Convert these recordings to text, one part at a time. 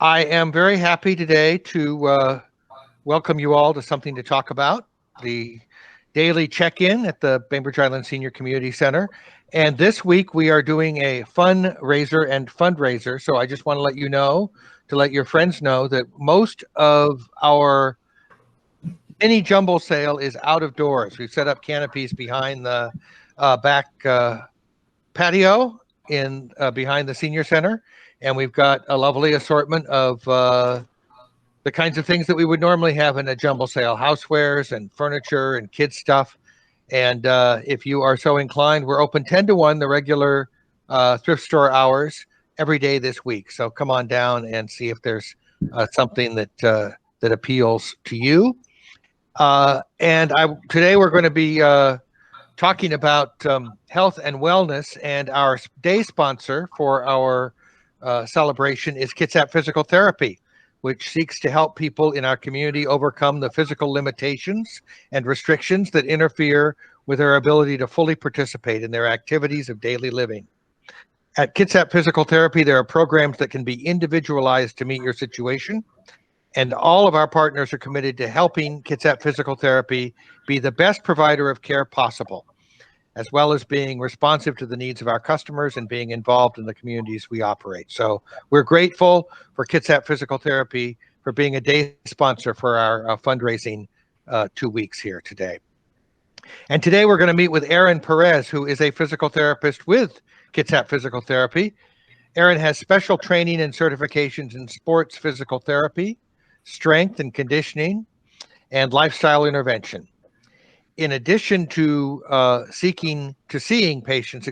I am very happy today to welcome you all to something to talk about, the daily check-in at the Bainbridge Island Senior Community Center. And this week we are doing a fundraiser and fundraiser. So I just want to let you know, to let your friends know that most of our mini jumbo sale is out of doors. We've set up canopies behind the back patio in behind the senior center, and we've got a lovely assortment of the kinds of things that we would normally have in a jumble sale: housewares and furniture and kids stuff. And if you are so inclined, we're open 10 to 1, the regular thrift store hours, every day this week. So come on down and see if there's something that appeals to you. Today we're going to be talking about health and wellness, and our day sponsor for our celebration is Kitsap Physical Therapy, which seeks to help people in our community overcome the physical limitations and restrictions that interfere with their ability to fully participate in their activities of daily living. At Kitsap Physical Therapy, there are programs that can be individualized to meet your situation, and all of our partners are committed to helping Kitsap Physical Therapy be the best provider of care possible, as well as being responsive to the needs of our customers and being involved in the communities we operate. So we're grateful for Kitsap Physical Therapy for being a day sponsor for our fundraising 2 weeks here today. And today we're going to meet with Erin Perez, who is a physical therapist with Kitsap Physical Therapy. Erin has special training and certifications in sports physical therapy, strength and conditioning, and lifestyle intervention. In addition to seeing patients,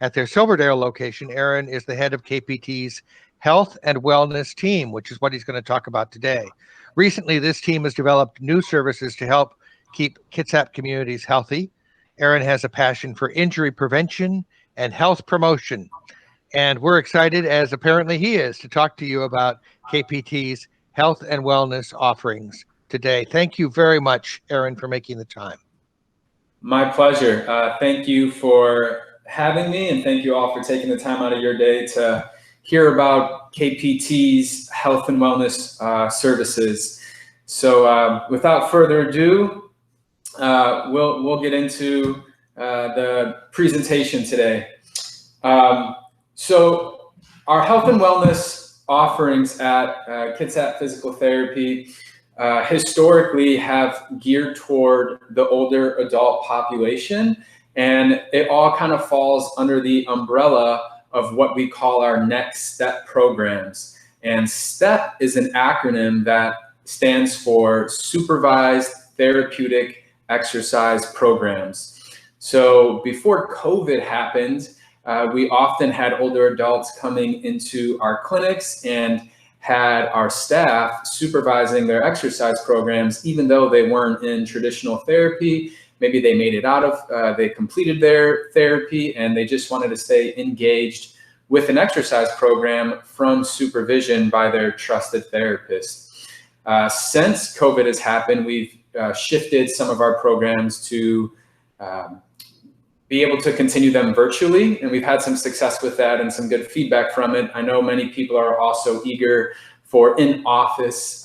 at their Silverdale location, Erin is the head of KPT's Health and Wellness team, which is what he's going to talk about today. Recently, this team has developed new services to help keep Kitsap communities healthy. Erin has a passion for injury prevention and health promotion, and we're excited, as apparently he is, to talk to you about KPT's health and wellness offerings today. Thank you very much, Erin, for making the time. My pleasure. Thank you for having me, and thank you all for taking the time out of your day to hear about KPT's health and wellness services. So without further ado, we'll get into the presentation today. So our health and wellness offerings at Kitsap Physical Therapy historically have geared toward the older adult population, and it all kind of falls under the umbrella of what we call our next step programs. And STEP is an acronym that stands for Supervised Therapeutic Exercise Programs. So before COVID happened, we often had older adults coming into our clinics and had our staff supervising their exercise programs, even though they weren't in traditional therapy. Maybe they made it out of, they completed their therapy and they just wanted to stay engaged with an exercise program from supervision by their trusted therapist. Since COVID has happened, we've shifted some of our programs to be able to continue them virtually, and we've had some success with that and some good feedback from it. I know many people are also eager for in-office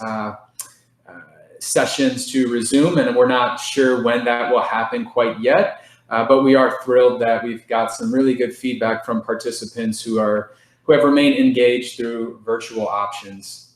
sessions to resume, and we're not sure when that will happen quite yet, but we are thrilled that we've got some really good feedback from participants who have remained engaged through virtual options.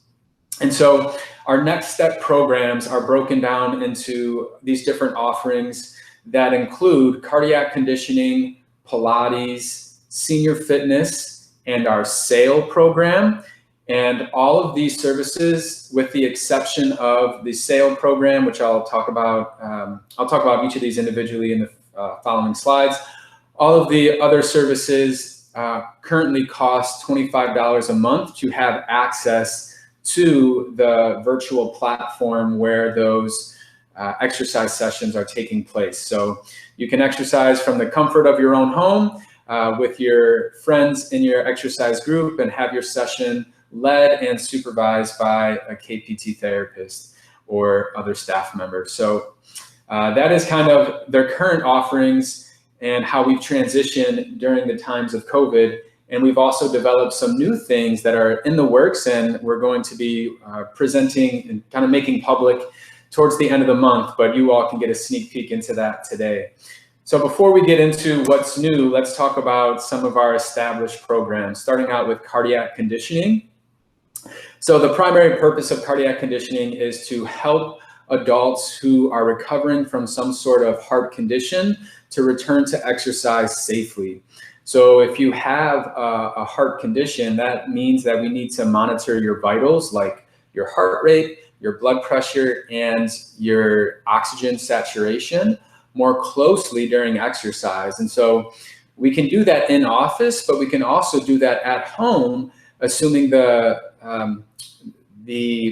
And so our next step programs are broken down into these different offerings that include cardiac conditioning, Pilates, senior fitness, and our SAIL program. And all of these services, with the exception of the SAIL program, which I'll talk about each of these individually in the following slides. All of the other services currently cost $25 a month to have access to the virtual platform where those exercise sessions are taking place. So you can exercise from the comfort of your own home with your friends in your exercise group and have your session led and supervised by a KPT therapist or other staff members. So that is kind of their current offerings and how we've transitioned during the times of COVID And we've also developed some new things that are in the works, and we're going to be presenting and kind of making public towards the end of the month, but you all can get a sneak peek into that today. So before we get into what's new, let's talk about some of our established programs, starting out with cardiac conditioning. So the primary purpose of cardiac conditioning is to help adults who are recovering from some sort of heart condition to return to exercise safely. So if you have a heart condition, that means that we need to monitor your vitals, like your heart rate, your blood pressure, and your oxygen saturation more closely during exercise. And so we can do that in office, but we can also do that at home, assuming the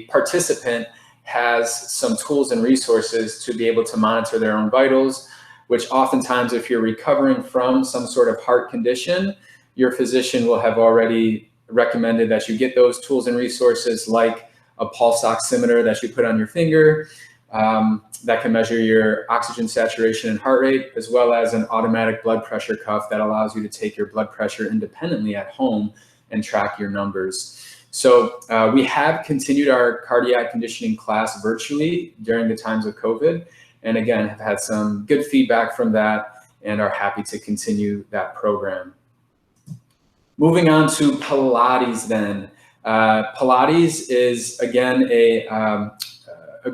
participant has some tools and resources to be able to monitor their own vitals, which oftentimes, if you're recovering from some sort of heart condition, your physician will have already recommended that you get those tools and resources, like a pulse oximeter that you put on your finger that can measure your oxygen saturation and heart rate, as well as an automatic blood pressure cuff that allows you to take your blood pressure independently at home and track your numbers. So we have continued our cardiac conditioning class virtually during the times of COVID. And again, have had some good feedback from that and are happy to continue that program. Moving on to Pilates then. Pilates is, again, a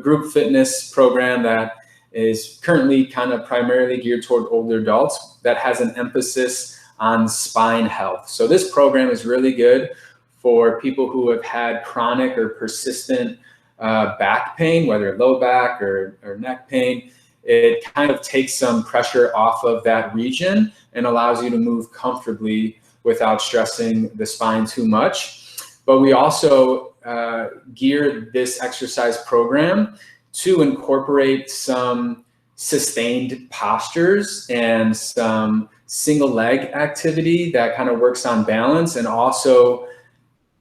group fitness program that is currently kind of primarily geared toward older adults that has an emphasis on spine health. So this program is really good for people who have had chronic or persistent back pain, whether low back or neck pain. It kind of takes some pressure off of that region and allows you to move comfortably without stressing the spine too much. But we also geared this exercise program to incorporate some sustained postures and some single leg activity that kind of works on balance and also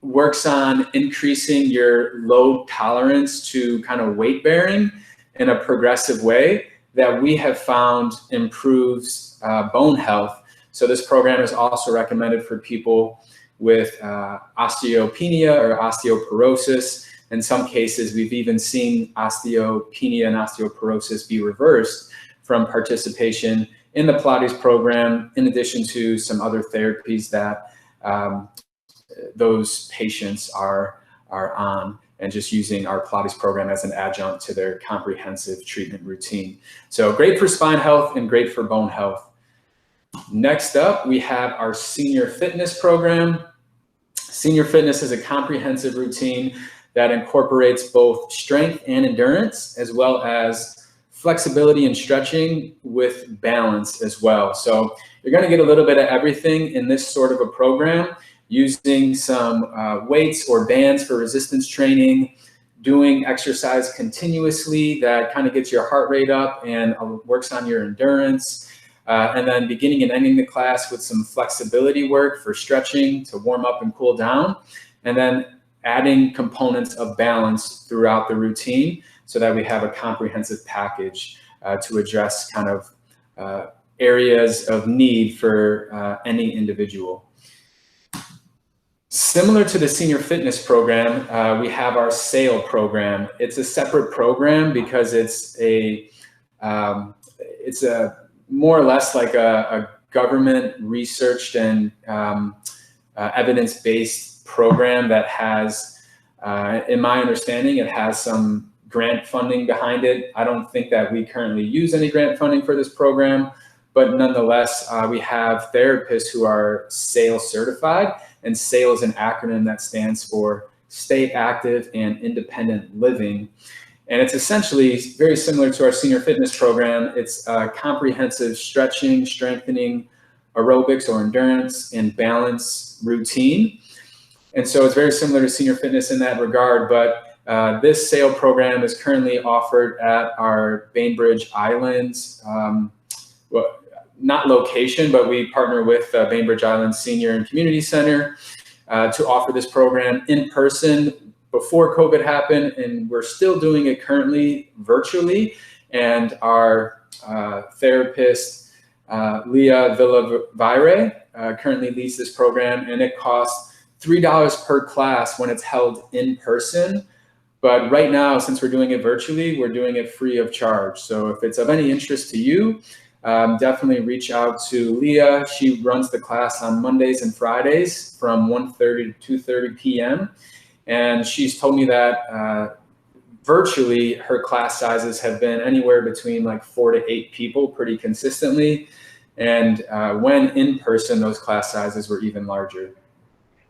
works on increasing your load tolerance to kind of weight bearing in a progressive way that we have found improves bone health. So this program is also recommended for people with osteopenia or osteoporosis. In some cases, we've even seen osteopenia and osteoporosis be reversed from participation in the Pilates program, in addition to some other therapies that those patients are on, and just using our Pilates program as an adjunct to their comprehensive treatment routine. So great for spine health and great for bone health. Next up, we have our senior fitness program. Senior fitness is a comprehensive routine that incorporates both strength and endurance, as well as flexibility and stretching with balance as well. So you're going to get a little bit of everything in this sort of a program, using some weights or bands for resistance training, doing exercise continuously that kind of gets your heart rate up and works on your endurance. And then beginning and ending the class with some flexibility work for stretching to warm up and cool down. And then adding components of balance throughout the routine so that we have a comprehensive package to address kind of areas of need for any individual. Similar to the senior fitness program, we have our SAIL program. It's a separate program because it's a more or less like a government researched and evidence-based program that has, in my understanding, it has some grant funding behind it. I don't think that we currently use any grant funding for this program, but nonetheless, we have therapists who are SAIL certified, and SAIL is an acronym that stands for Stay Active and Independent Living. And it's essentially very similar to our senior fitness program. It's a comprehensive stretching, strengthening, aerobics or endurance and balance routine. And so it's very similar to senior fitness in that regard, but this SAIL program is currently offered at our Bainbridge Islands, well, not location, but we partner with Bainbridge Islands Senior and Community Center to offer this program in person before COVID happened, and we're still doing it currently virtually. And our therapist Leah Villavire currently leads this program, and it costs $3 per class when it's held in person. But right now, since we're doing it virtually, we're doing it free of charge. So if it's of any interest to you, definitely reach out to Leah. She runs the class on Mondays and Fridays from 1:30 to 2:30 p.m. And she's told me that virtually her class sizes have been anywhere between like 4 to 8 people pretty consistently. And when in person, those class sizes were even larger.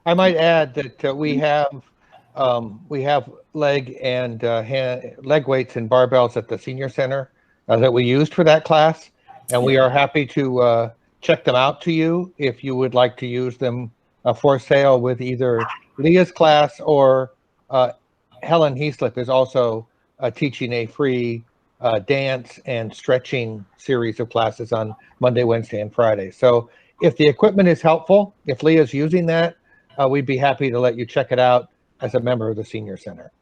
I might add that we have leg weights and barbells at the senior center that we used for that class, and we are happy to check them out to you if you would like to use them for sale with either Leah's class or Helen Heaslip is also teaching a free dance and stretching series of classes on Monday, Wednesday, and Friday. So if the equipment is helpful, if Leah's using that, we'd be happy to let you check it out as a member of the Senior Center.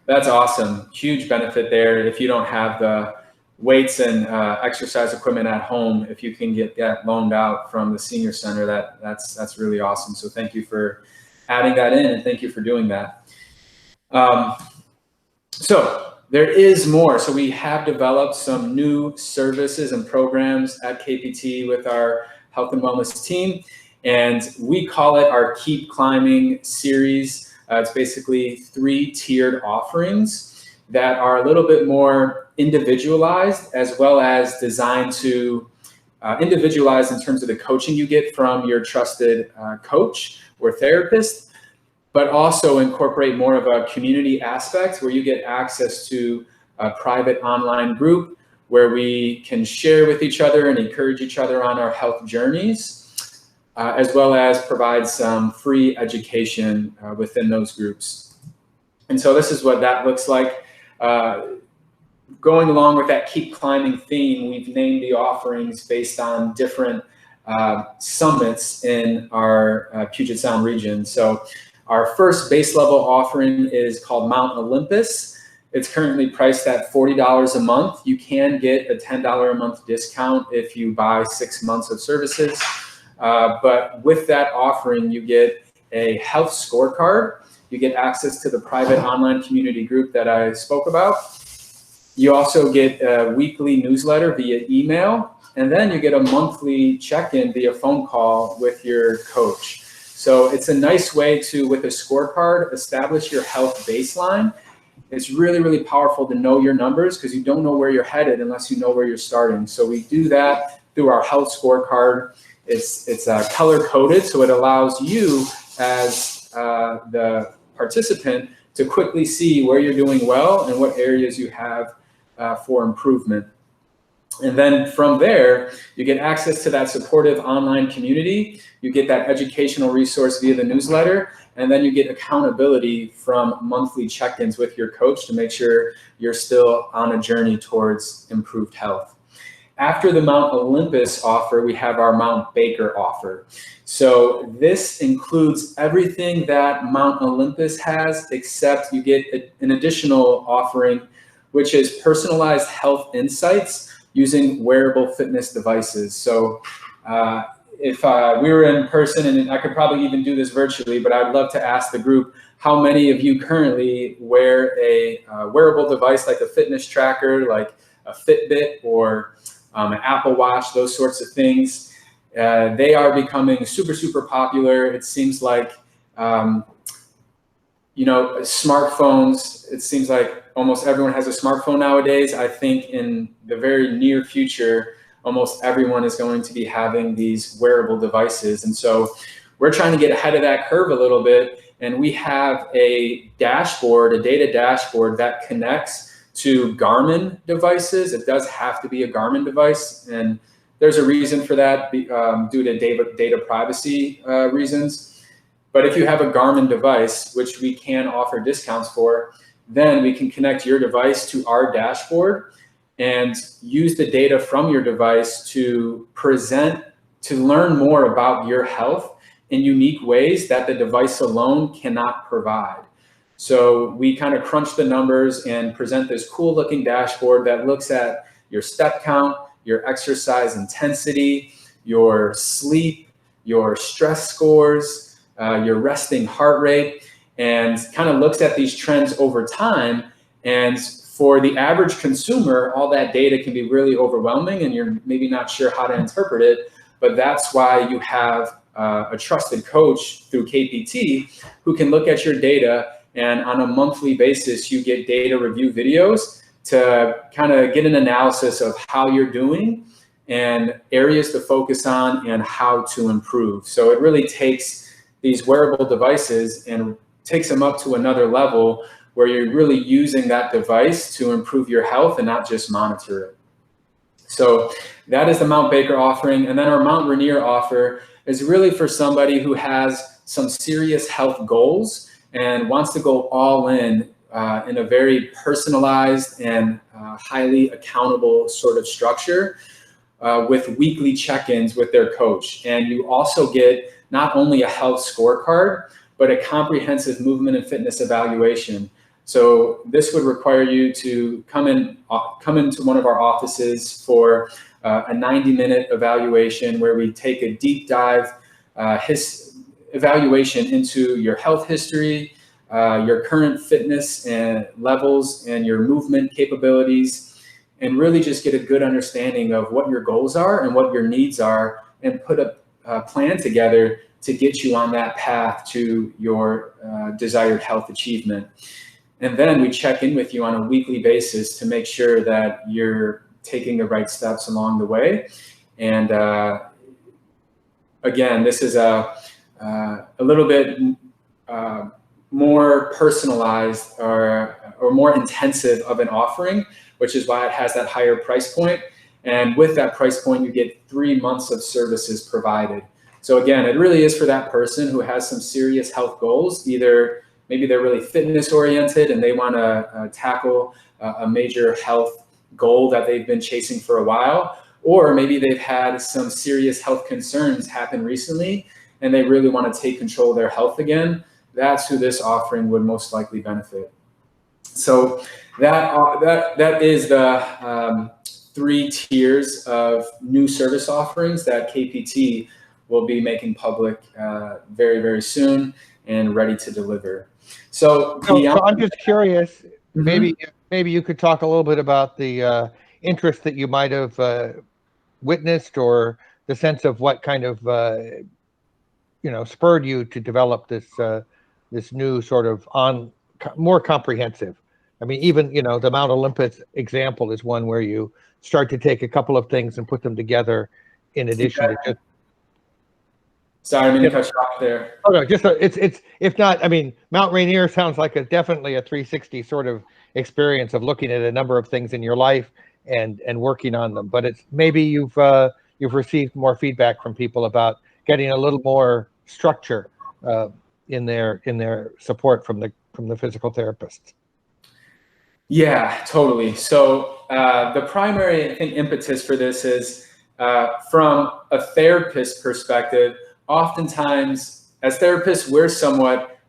That's awesome. Huge benefit there. If you don't have the weights and exercise equipment at home, if you can get that loaned out from the Senior Center, that's really awesome. So thank you for adding that in, and thank you for doing that. So there is more. So we have developed some new services and programs at KPT with our health and wellness team, and we call it our Keep Climbing series. It's basically 3 tiered offerings that are a little bit more individualized, as well as designed to individualize in terms of the coaching you get from your trusted coach or therapist, but also incorporate more of a community aspect where you get access to a private online group where we can share with each other and encourage each other on our health journeys. As well as provide some free education within those groups. And so this is what that looks like. Going along with that Keep Climbing theme, we've named the offerings based on different summits in our Puget Sound region. So our first base level offering is called Mount Olympus. It's currently priced at $40 a month. You can get a $10 a month discount if you buy 6 months of services. But with that offering, you get a health scorecard. You get access to the private online community group that I spoke about. You also get a weekly newsletter via email, and then you get a monthly check-in via phone call with your coach. So it's a nice way to, with a scorecard, establish your health baseline. It's really, really powerful to know your numbers because you don't know where you're headed unless you know where you're starting. So we do that through our health scorecard. It's color coded, so it allows you as the participant to quickly see where you're doing well and what areas you have for improvement. And then from there, you get access to that supportive online community. You get that educational resource via the newsletter, and then you get accountability from monthly check-ins with your coach to make sure you're still on a journey towards improved health. After the Mount Olympus offer, we have our Mount Baker offer. So this includes everything that Mount Olympus has, except you get an additional offering, which is personalized health insights using wearable fitness devices. So if we were in person, and I could probably even do this virtually, but I'd love to ask the group, how many of you currently wear a wearable device like a fitness tracker, like a Fitbit or an Apple Watch, those sorts of things? They are becoming super, super popular. It seems like, smartphones, it seems like almost everyone has a smartphone nowadays. I think in the very near future, almost everyone is going to be having these wearable devices. And so we're trying to get ahead of that curve a little bit. And we have a dashboard, a data dashboard that connects to Garmin devices. It does have to be a Garmin device, and there's a reason for that due to data privacy reasons. But if you have a Garmin device, which we can offer discounts for, then we can connect your device to our dashboard and use the data from your device to learn more about your health in unique ways that the device alone cannot provide. So we kind of crunch the numbers and present this cool looking dashboard that looks at your step count, your exercise intensity, your sleep, your stress scores, your resting heart rate, and kind of looks at these trends over time. And for the average consumer, all that data can be really overwhelming and you're maybe not sure how to interpret it, but that's why you have a trusted coach through KPT who can look at your data, and on a monthly basis, you get data review videos to kind of get an analysis of how you're doing and areas to focus on and how to improve. So it really takes these wearable devices and takes them up to another level where you're really using that device to improve your health and not just monitor it. So that is the Mount Baker offering. And then our Mount Rainier offer is really for somebody who has some serious health goals and wants to go all in a very personalized and highly accountable sort of structure with weekly check-ins with their coach. And you also get not only a health scorecard, but a comprehensive movement and fitness evaluation. So this would require you to come into one of our offices for a 90-minute evaluation where we take a deep dive evaluation into your health history, your current fitness and levels and your movement capabilities, and really just get a good understanding of what your goals are and what your needs are, and put a plan together to get you on that path to your desired health achievement. And then we check in with you on a weekly basis to make sure that you're taking the right steps along the way. And again, this is a little bit more personalized or more intensive of an offering, which is why it has that higher price point. And with that price point, you get 3 months of services provided. So again, it really is for that person who has some serious health goals. Either maybe they're really fitness oriented and they want to tackle a major health goal that they've been chasing for a while, or maybe they've had some serious health concerns happen recently and they really want to take control of their health again. That's who this offering would most likely benefit. So that is the 3 tiers of new service offerings that KPT will be making public very, very soon and ready to deliver. So I'm just curious, maybe you could talk a little bit about the interest that you might have witnessed, or the sense of what kind of spurred you to develop this new sort of more comprehensive. I mean, even the Mount Olympus example is one where you start to take a couple of things and put them together in addition to just. Sorry, I'm going to cut you off there. Oh, no, it's if not, I mean, Mount Rainier sounds like definitely a 360 sort of experience of looking at a number of things in your life and working on them. But it's maybe you've received more feedback from people about getting a little more structure in their support from the physical therapist. Yeah, totally. So the primary, I think, impetus for this is from a therapist perspective. Oftentimes, as therapists, we're somewhat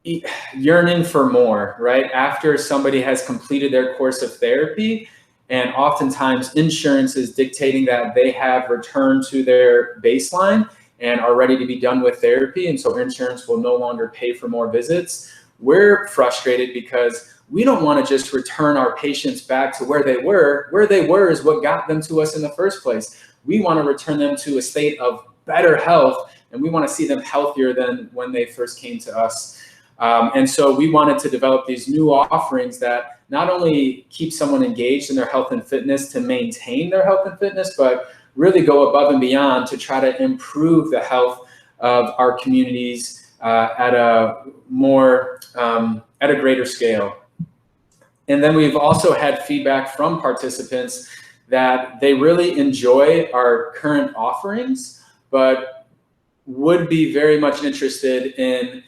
yearning for more, right? After somebody has completed their course of therapy, and oftentimes insurance is dictating that they have returned to their baseline and are ready to be done with therapy, and so insurance will no longer pay for more visits. We're frustrated because we don't want to just return our patients back to where they were. Where they were is what got them to us in the first place. We want to return them to a state of better health, and we want to see them healthier than when they first came to us. And so we wanted to develop these new offerings that not only keep someone engaged in their health and fitness to maintain their health and fitness, but really go above and beyond to try to improve the health of our communities at a greater scale. And then we've also had feedback from participants that they really enjoy our current offerings, but would be very much interested in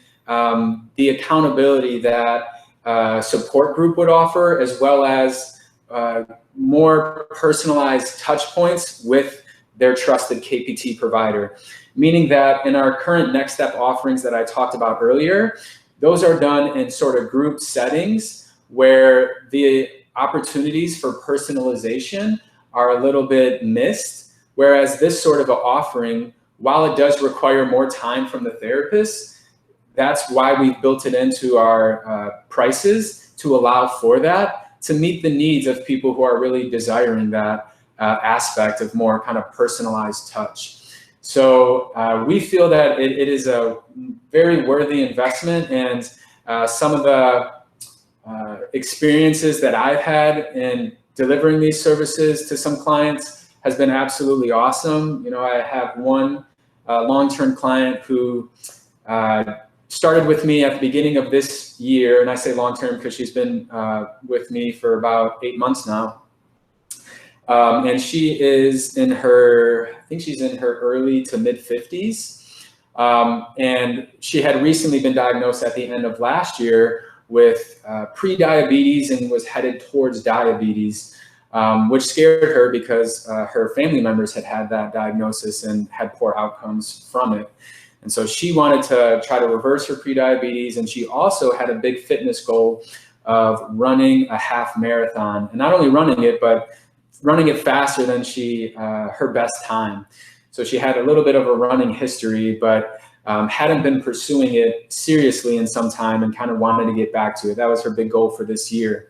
the accountability that support group would offer, as well as more personalized touch points with their trusted KPT provider. Meaning that in our current next step offerings that I talked about earlier, those are done in sort of group settings where the opportunities for personalization are a little bit missed. Whereas this sort of an offering, while it does require more time from the therapist, that's why we've built it into our prices to allow for that, to meet the needs of people who are really desiring that aspect of more kind of personalized touch. So we feel that it is a very worthy investment, and some of the experiences that I've had in delivering these services to some clients has been absolutely awesome. You know, I have one long-term client who started with me at the beginning of this year, and I say long-term because she's been with me for about 8 months now. And she is in her, I think she's in her early to mid 50s. And she had recently been diagnosed at the end of last year with pre-diabetes and was headed towards diabetes, which scared her because her family members had that diagnosis and had poor outcomes from it. And so she wanted to try to reverse her pre-diabetes, and she also had a big fitness goal of running a half marathon, and not only running it, but running it faster than her best time. So she had a little bit of a running history, but hadn't been pursuing it seriously in some time and kind of wanted to get back to it. That was her big goal for this year.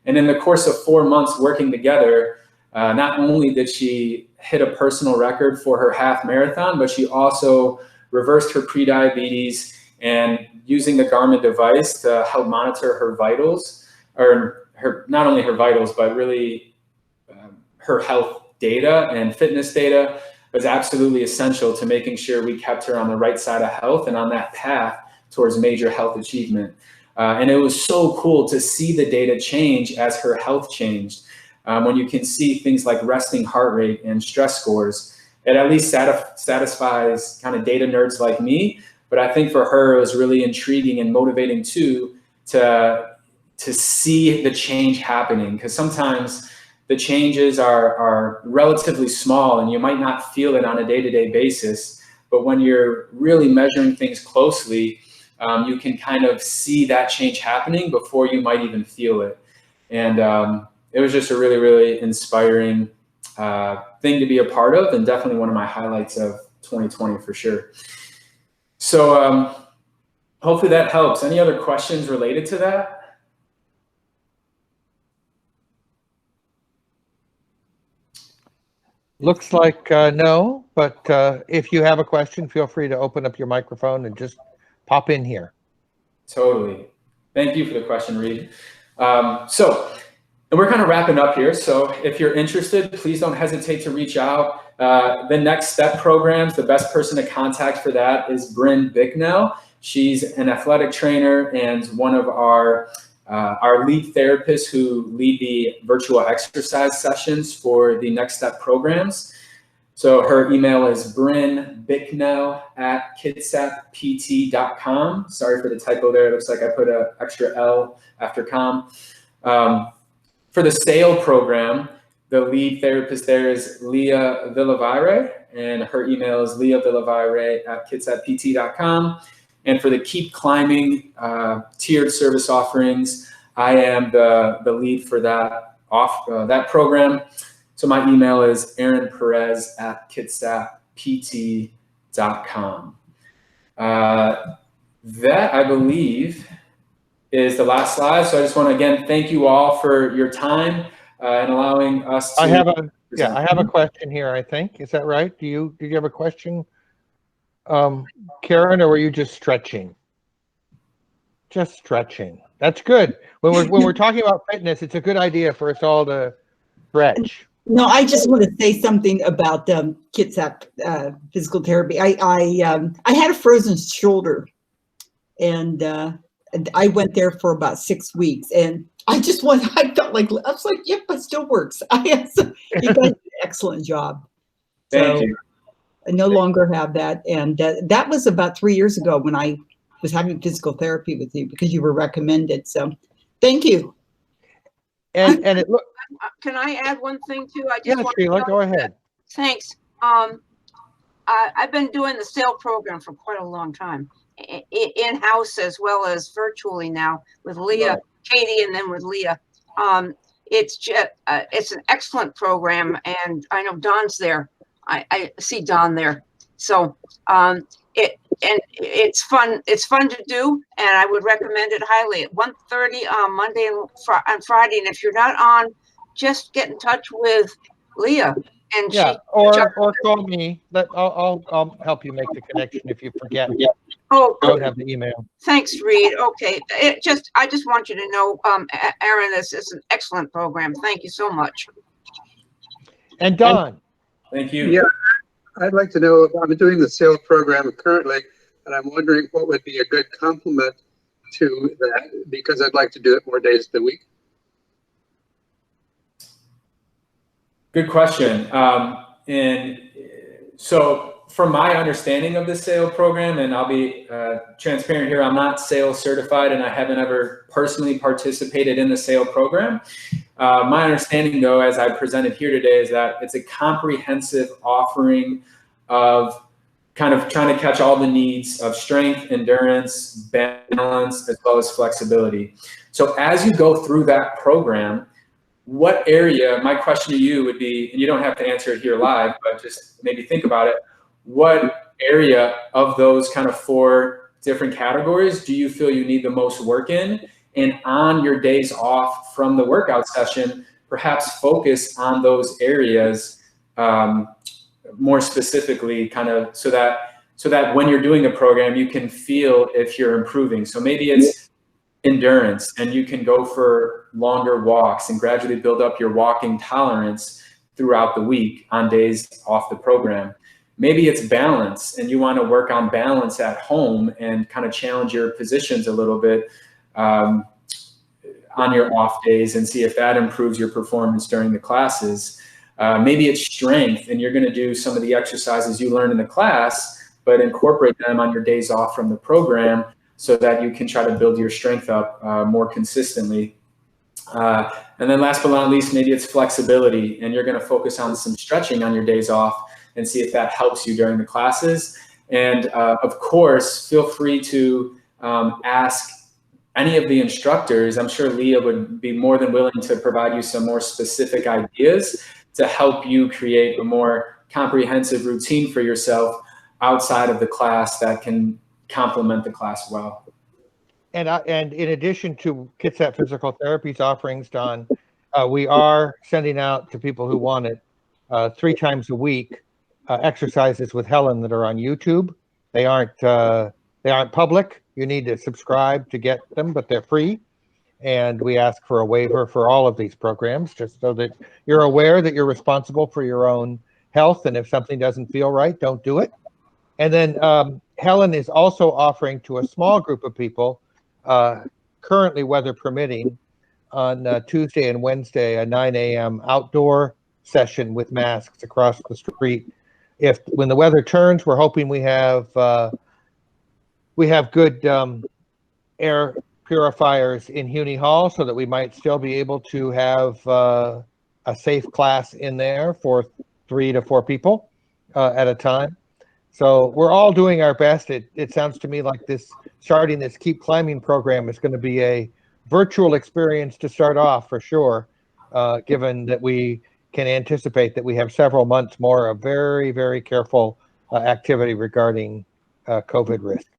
And in the course of 4 months working together, not only did she hit a personal record for her half marathon, but she also reversed her pre-diabetes, and using the Garmin device to help monitor her vitals, or not only her vitals, but really her health data and fitness data was absolutely essential to making sure we kept her on the right side of health and on that path towards major health achievement. And it was so cool to see the data change as her health changed. When you can see things like resting heart rate and stress scores, it at least satisfies kind of data nerds like me. But I think for her, it was really intriguing and motivating too, to see the change happening. Because sometimes the changes are relatively small and you might not feel it on a day-to-day basis. But when you're really measuring things closely, you can kind of see that change happening before you might even feel it. And it was just a really, really inspiring thing to be a part of, and definitely one of my highlights of 2020 for sure. So hopefully that helps. Any other questions related to that? Looks like no, but if you have a question, feel free to open up your microphone and just pop in here. Totally. Thank you for the question, Reed. And we're kind of wrapping up here. So if you're interested, please don't hesitate to reach out. The Next Step programs, the best person to contact for that is Bryn Bicknell. She's an athletic trainer and one of our lead therapists who lead the virtual exercise sessions for the Next Step programs. So her email is brynbicknell@kitsappt.com. Sorry for the typo there. It looks like I put an extra L after com. For the SAIL program, the lead therapist there is Leah Villavire, and her email is leahvillavire@kitsappt.com. And for the Keep Climbing tiered service offerings, I am the lead for that program. So my email is aaronperez@kitsappt.com. That, I believe, is the last slide. So I just want to again thank you all for your time and allowing us to. I have a question here, I think. Is that right? Did you have a question, Karen, or were you just stretching? Just stretching. That's good. When we're talking about fitness, it's a good idea for us all to stretch. No, I just want to say something about Kitsap Physical Therapy. I had a frozen shoulder, and I went there for about 6 weeks, and I was like, yep, it still works. You guys did an excellent job. Thank you. I no longer have that, and that was about 3 years ago when I was having physical therapy with you because you were recommended. So, thank you. And it look. Can I add one thing too? Sheila, go ahead. Thanks. I've been doing the SAIL program for quite a long time, in-house as well as virtually now with Leah, Katie, and then with Leah. it's an excellent program, and I know Don's there. I see Don there. So it's fun. It's fun to do, and I would recommend it highly at 1:30 on Monday and on Friday. And if you're not on, just get in touch with Leah, and or call me. I'll help you make the connection if you forget. Oh, I don't have the email. Thanks, Reed. Okay, I just want you to know, Aaron, this is an excellent program. Thank you so much. And Don. Thank you. Yeah, I'd like to know, I'm doing the SAIL program currently, and I'm wondering what would be a good complement to that, because I'd like to do it more days of the week. Good question. And so from my understanding of the SAIL program, and I'll be transparent here, I'm not SAIL certified and I haven't ever personally participated in the SAIL program. My understanding though, as I presented here today, is that it's a comprehensive offering of kind of trying to catch all the needs of strength, endurance, balance, as well as flexibility. So as you go through that program, what area, my question to you would be, and you don't have to answer it here live, but just maybe think about it. What area of those kind of 4 different categories do you feel you need the most work in? And on your days off from the workout session, perhaps focus on those areas more specifically, kind of so that when you're doing the program, you can feel if you're improving. So maybe it's endurance, and you can go for longer walks and gradually build up your walking tolerance throughout the week on days off the program. Maybe it's balance, and you want to work on balance at home and kind of challenge your positions a little bit on your off days and see if that improves your performance during the classes. Maybe it's strength, and you're going to do some of the exercises you learned in the class, but incorporate them on your days off from the program so that you can try to build your strength up more consistently. And then last but not least, maybe it's flexibility, and you're going to focus on some stretching on your days off and see if that helps you during the classes. And of course, feel free to ask any of the instructors. I'm sure Leah would be more than willing to provide you some more specific ideas to help you create a more comprehensive routine for yourself outside of the class that can complement the class well. And in addition to Kitsap Physical Therapy's offerings, Don, we are sending out to people who want it 3 times a week exercises with Helen that are on YouTube. They aren't public. You need to subscribe to get them, but they're free. And we ask for a waiver for all of these programs, just so that you're aware that you're responsible for your own health. And if something doesn't feel right, don't do it. And then Helen is also offering to a small group of people, currently weather permitting, on Tuesday and Wednesday, a 9 a.m. outdoor session with masks across the street. When the weather turns, we're hoping we have good air purifiers in Huney Hall, so that we might still be able to have a safe class in there for 3 to 4 people at a time. So we're all doing our best. It sounds to me like starting this Keep Climbing program is going to be a virtual experience to start off for sure, given that we can anticipate that we have several months more of very, very careful activity regarding COVID risk.